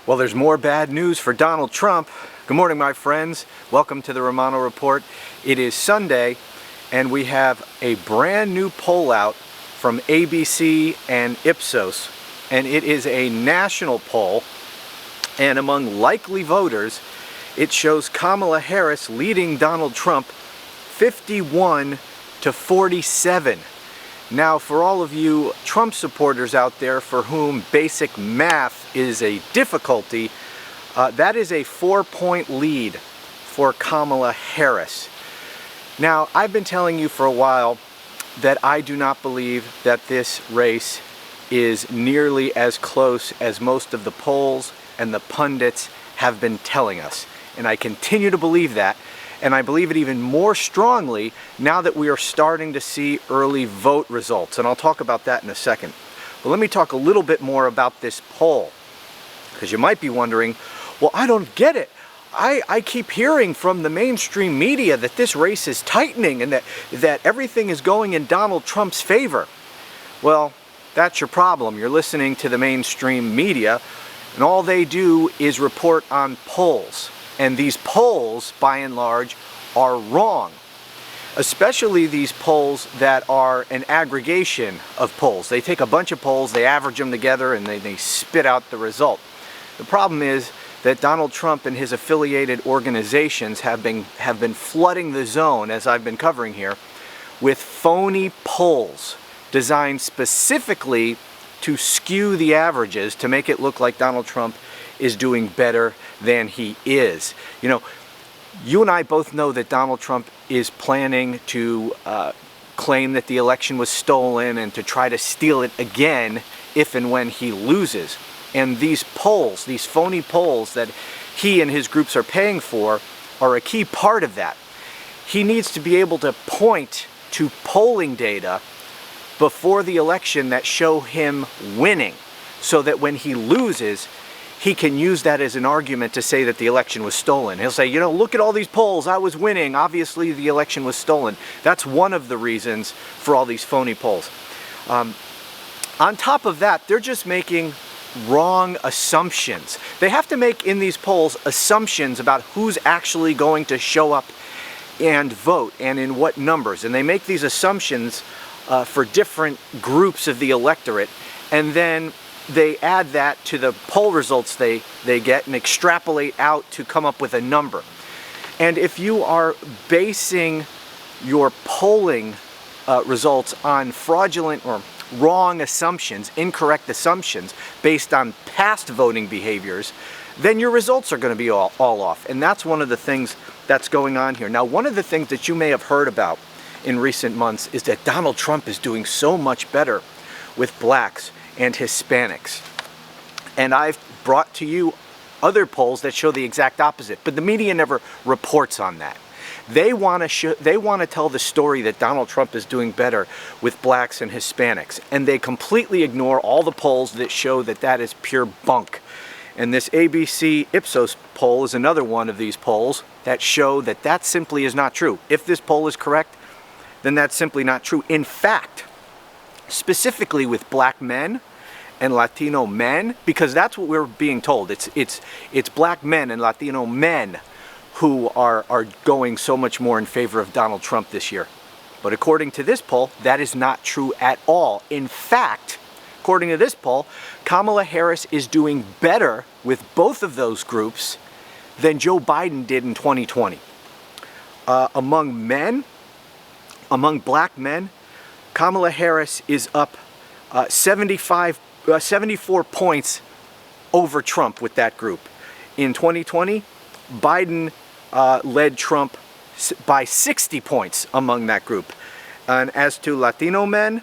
Well, there's more bad news for Donald Trump. Good morning, my friends. Welcome to the Romano Report. It is Sunday, and we have a brand new poll out from ABC and IPSOS, and it is a national poll, and among likely voters, it shows Kamala Harris leading Donald Trump 51 to 47. Now, for all of you Trump supporters out there for whom basic math is a difficulty, that is a 4-point lead for Kamala Harris. Now, I've been telling you for a while that I do not believe that this race is nearly as close as most of the polls and the pundits have been telling us. And I continue to believe that. And I believe it even more strongly now that we are starting to see early vote results. And I'll talk about that in a second. But let me talk a little bit more about this poll. Because you might be wondering, well, I don't get it. I keep hearing from the mainstream media that this race is tightening and that everything is going in Donald Trump's favor. Well, that's your problem. You're listening to the mainstream media, and all they do is report on polls. And these polls, by and large, are wrong. Especially these polls that are an aggregation of polls. They take a bunch of polls, they average them together, and they spit out the result. The problem is that Donald Trump and his affiliated organizations have been flooding the zone, as I've been covering here, with phony polls designed specifically to skew the averages to make it look like Donald Trump is doing better than he is. You know, you and I both know that Donald Trump is planning to claim that the election was stolen and to try to steal it again if and when he loses. And these polls, these phony polls that he and his groups are paying for, are a key part of that. He needs to be able to point to polling data before the election that show him winning, so that when he loses, he can use that as an argument to say that the election was stolen. He'll say, you know, look at all these polls, I was winning, obviously the election was stolen. That's one of the reasons for all these phony polls. On top of that, they're just making wrong assumptions. They have to make in these polls assumptions about who's actually going to show up and vote and in what numbers. And they make these assumptions for different groups of the electorate, and then they add that to the poll results they get and extrapolate out to come up with a number. And if you are basing your polling results on fraudulent or wrong assumptions, incorrect assumptions based on past voting behaviors, then your results are going to be all off. And that's one of the things that's going on here. Now, one of the things that you may have heard about in recent months is that Donald Trump is doing so much better with blacks and Hispanics. And I've brought to you other polls that show the exact opposite, but the media never reports on that. They want to tell the story that Donald Trump is doing better with blacks and Hispanics, and they completely ignore all the polls that show that that is pure bunk. And this ABC Ipsos poll is another one of these polls that show that that simply is not true. If this poll is correct, then that's simply not true. In fact, specifically with black men and Latino men, because that's what we're being told. It's black men and Latino men who are going so much more in favor of Donald Trump this year. But according to this poll, that is not true at all. In fact, according to this poll, Kamala Harris is doing better with both of those groups than Joe Biden did in 2020. Among black men, Kamala Harris is up 74 points over Trump with that group. In 2020, Biden led Trump by 60 points among that group. And as to Latino men,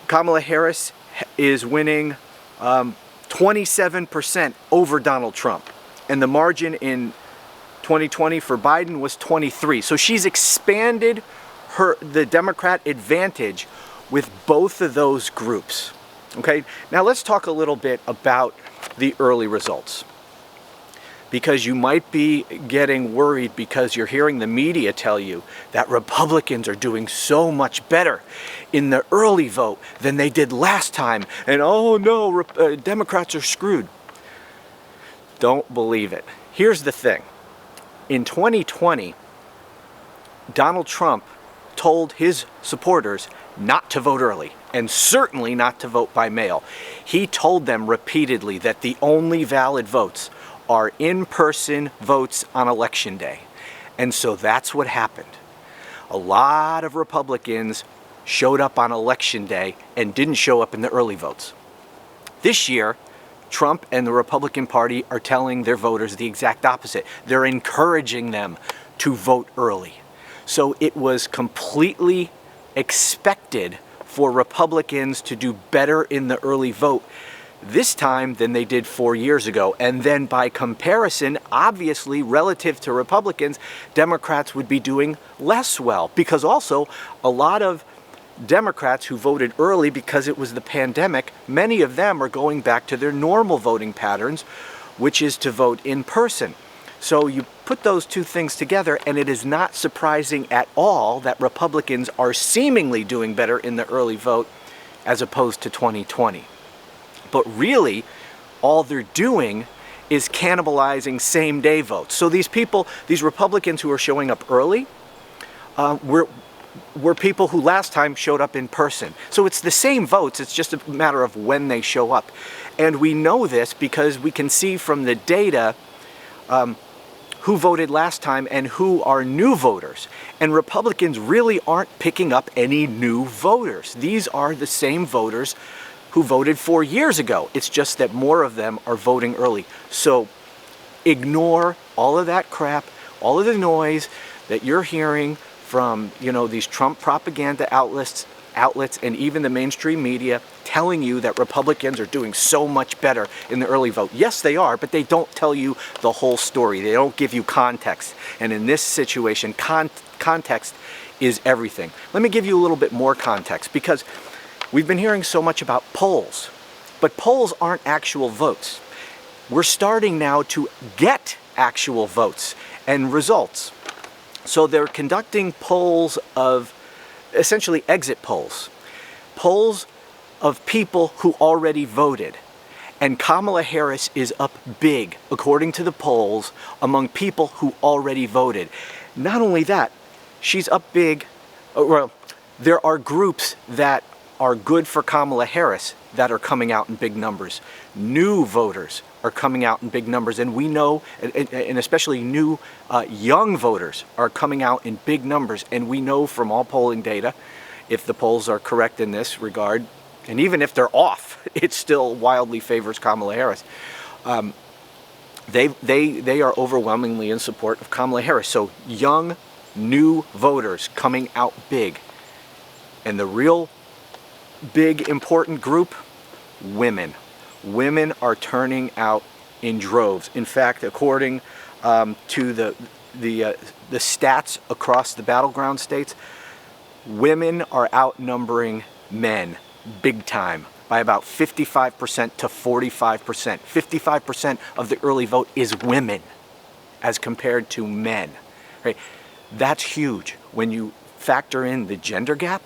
Kamala Harris is winning 27% over Donald Trump. And the margin in 2020 for Biden was 23. So she's expanded the Democrat advantage with both of those groups. Okay, now let's talk a little bit about the early results. because you might be getting worried because you're hearing the media tell you that Republicans are doing so much better in the early vote than they did last time, and oh no, Democrats are screwed. don't believe it. Here's the thing. In 2020, Donald Trump told his supporters not to vote early, and certainly not to vote by mail. He told them repeatedly that the only valid votes are in-person votes on Election Day. And so that's what happened. A lot of Republicans showed up on Election Day and didn't show up in the early votes. This year, Trump and the Republican Party are telling their voters the exact opposite. They're encouraging them to vote early. So it was completely expected for Republicans to do better in the early vote this time than they did 4 years ago. And then by comparison, obviously, relative to Republicans, Democrats would be doing less well, because also a lot of Democrats who voted early because it was the pandemic, many of them are going back to their normal voting patterns, which is to vote in person. So you put those two things together, and it is not surprising at all that Republicans are seemingly doing better in the early vote as opposed to 2020. But really, all they're doing is cannibalizing same-day votes. So these people, these Republicans who are showing up early, were people who last time showed up in person. So it's the same votes, it's just a matter of when they show up. And we know this because we can see from the data who voted last time and who are new voters. And Republicans really aren't picking up any new voters. These are the same voters who voted 4 years ago. It's just that more of them are voting early. So ignore all of that crap, all of the noise that you're hearing from, these Trump propaganda outlets and even the mainstream media telling you that Republicans are doing so much better in the early vote. Yes, they are, but they don't tell you the whole story. They don't give you context. And in this situation, context is everything. Let me give you a little bit more context, because we've been hearing so much about polls, but polls aren't actual votes. We're starting now to get actual votes and results. So they're conducting polls of, essentially exit polls of people who already voted. And Kamala Harris is up big, according to the polls, among people who already voted. Not only that, she's up big, well, there are groups that are good for Kamala Harris that are coming out in big numbers. New voters are coming out in big numbers, and we know, and especially new young voters are coming out in big numbers, and we know from all polling data, if the polls are correct in this regard, and even if they're off, it still wildly favors Kamala Harris. They are overwhelmingly in support of Kamala Harris. So young, new voters coming out big. And the real big, important group, women. Women are turning out in droves. In fact, according to the stats across the battleground states, women are outnumbering men big time by about 55% to 45%. 55% of the early vote is women as compared to men. Right? That's huge when you factor in the gender gap.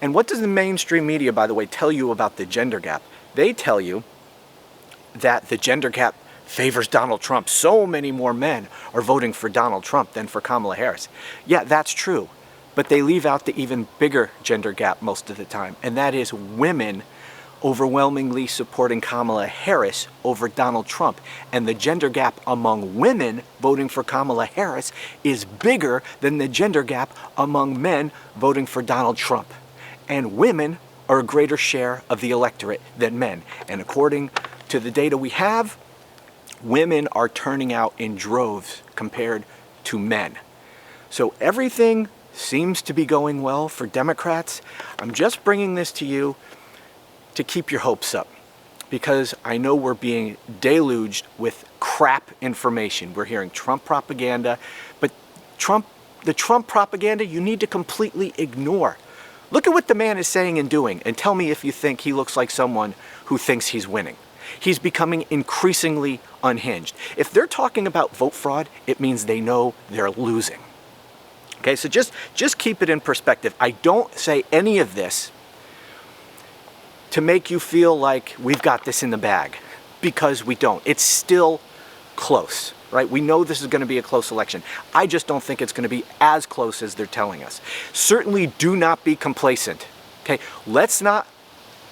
And what does the mainstream media, by the way, tell you about the gender gap? They tell you that the gender gap favors Donald Trump. So many more men are voting for Donald Trump than for Kamala Harris. Yeah, that's true. But they leave out the even bigger gender gap most of the time. And that is women overwhelmingly supporting Kamala Harris over Donald Trump. And the gender gap among women voting for Kamala Harris is bigger than the gender gap among men voting for Donald Trump. And women are a greater share of the electorate than men. And according to the data we have, women are turning out in droves compared to men. So everything seems to be going well for Democrats. I'm just bringing this to you to keep your hopes up, because I know we're being deluged with crap information. We're hearing Trump propaganda, but the Trump propaganda you need to completely ignore. Look at what the man is saying and doing, and tell me if you think he looks like someone who thinks he's winning. He's becoming increasingly unhinged. If they're talking about vote fraud, it means they know they're losing. Okay, so just keep it in perspective. I don't say any of this to make you feel like we've got this in the bag, because we don't. It's still close, right? We know this is going to be a close election. I just don't think it's going to be as close as they're telling us. Certainly do not be complacent, okay? Let's not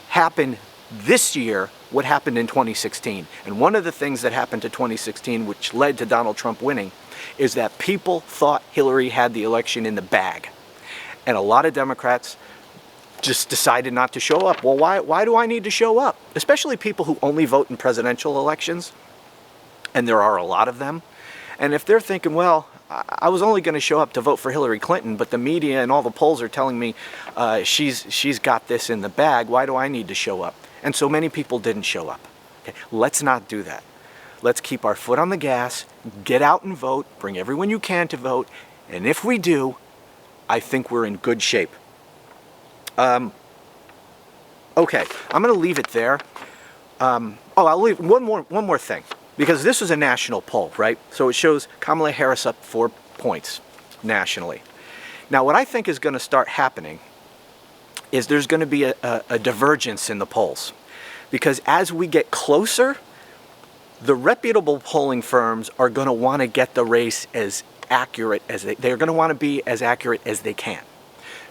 happen this year what happened in 2016. And one of the things that happened to 2016, which led to Donald Trump winning, is that people thought Hillary had the election in the bag. And a lot of Democrats just decided not to show up. Well, why do I need to show up? Especially people who only vote in presidential elections, and there are a lot of them. And if they're thinking, well, I was only going to show up to vote for Hillary Clinton, but the media and all the polls are telling me she's got this in the bag, why do I need to show up? And so many people didn't show up. Okay, let's not do that. Let's keep our foot on the gas, get out and vote, bring everyone you can to vote, and if we do, I think we're in good shape. Okay, I'm going to leave it there. I'll leave one more thing, because this is a national poll, right? So it shows Kamala Harris up 4 points nationally. Now, what I think is going to start happening is there's going to be a divergence in the polls, because as we get closer, the reputable polling firms are going to want to get the race as accurate as they're going to want to be as accurate as they can.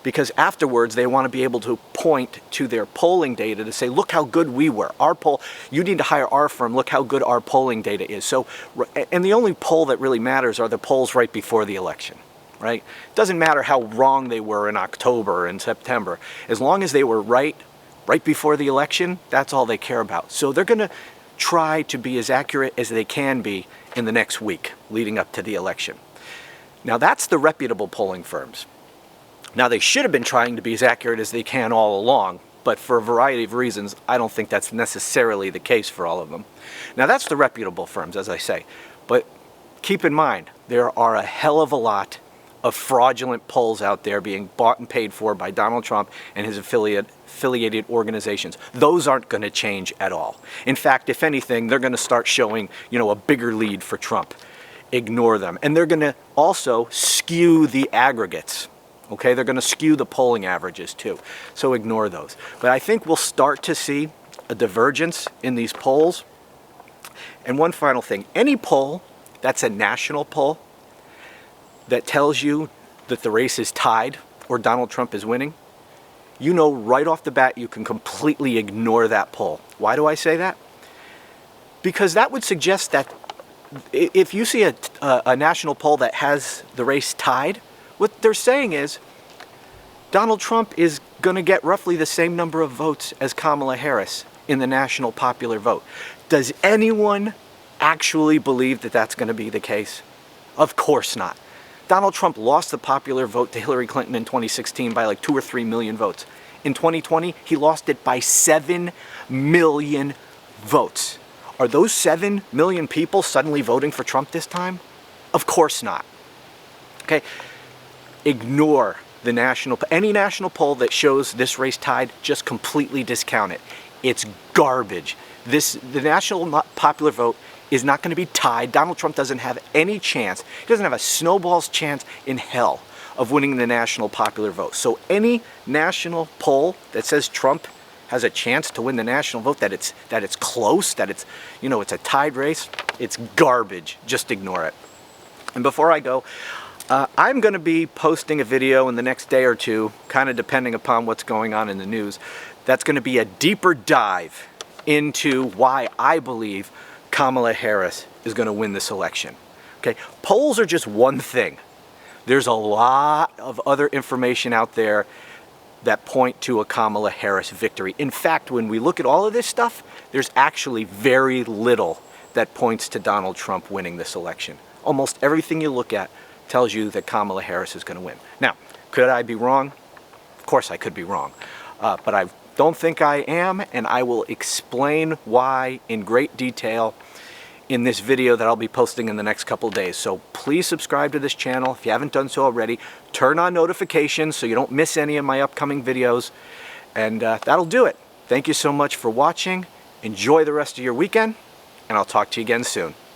Because afterwards, they want to be able to point to their polling data to say, look how good we were. Our poll, you need to hire our firm, look how good our polling data is. So, and the only poll that really matters are the polls right before the election, right? It doesn't matter how wrong they were in October and September. As long as they were right before the election, that's all they care about. So they're going to try to be as accurate as they can be in the next week leading up to the election. Now, that's the reputable polling firms. Now, they should have been trying to be as accurate as they can all along, but for a variety of reasons, I don't think that's necessarily the case for all of them. Now, that's the reputable firms, as I say, but keep in mind, there are a hell of a lot of fraudulent polls out there being bought and paid for by Donald Trump and his affiliated organizations. Those aren't going to change at all. In fact, if anything, they're going to start showing, a bigger lead for Trump. Ignore them. And they're going to also skew the aggregates. Okay, they're going to skew the polling averages too. So ignore those. But I think we'll start to see a divergence in these polls. And one final thing, any poll that's a national poll that tells you that the race is tied or Donald Trump is winning, you know right off the bat you can completely ignore that poll. Why do I say that? Because that would suggest that if you see a national poll that has the race tied, what they're saying is Donald Trump is going to get roughly the same number of votes as Kamala Harris in the national popular vote. Does anyone actually believe that that's going to be the case? Of course not. Donald Trump lost the popular vote to Hillary Clinton in 2016 by like 2 or 3 million votes. In 2020, he lost it by 7 million votes. Are those 7 million people suddenly voting for Trump this time? Of course not. Okay. Ignore any national poll that shows this race tied, just completely discount it. It's garbage. The national popular vote is not going to be tied. Donald Trump doesn't have any chance. He doesn't have a snowball's chance in hell of winning the national popular vote. So any national poll that says Trump has a chance to win the national vote, that it's close, that it's a tied race, it's garbage. Just ignore it. And before I go, I'm going to be posting a video in the next day or two, kind of depending upon what's going on in the news. That's going to be a deeper dive into why I believe Kamala Harris is going to win this election. Okay, polls are just one thing. There's a lot of other information out there that point to a Kamala Harris victory. In fact, when we look at all of this stuff, there's actually very little that points to Donald Trump winning this election. Almost everything you look at tells you that Kamala Harris is going to win. Now, could I be wrong? Of course I could be wrong. But I don't think I am, and I will explain why in great detail in this video that I'll be posting in the next couple of days. So please subscribe to this channel if you haven't done so already. Turn on notifications so you don't miss any of my upcoming videos. And that'll do it. Thank you so much for watching. Enjoy the rest of your weekend, and I'll talk to you again soon.